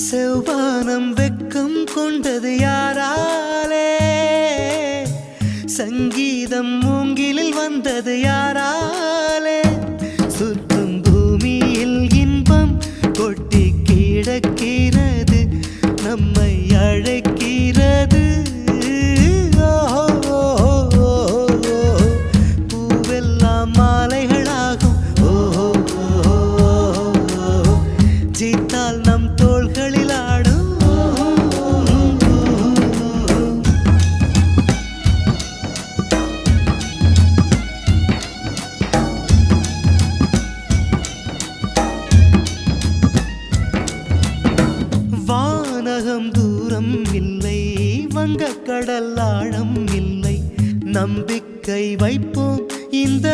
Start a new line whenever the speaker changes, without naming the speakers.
செவ்வானம் வெக்கம் கொண்டது யாராலே, சங்கீதம் மூங்கிலில் வந்தது யாராலே, சுற்றும் பூமியில் இன்பம் கொட்டி கிடக்கிறது, நம்மை அழைக்கிறது. பூவெல்லாம் மாலைகளாகும், ஜீத்தால் நம் தோள்களில் ஆடும். வானகம் தூரம் இல்லை, வங்கக்கடல் ஆழம் இல்லை, நம்பிக்கை வைப்போம் இந்த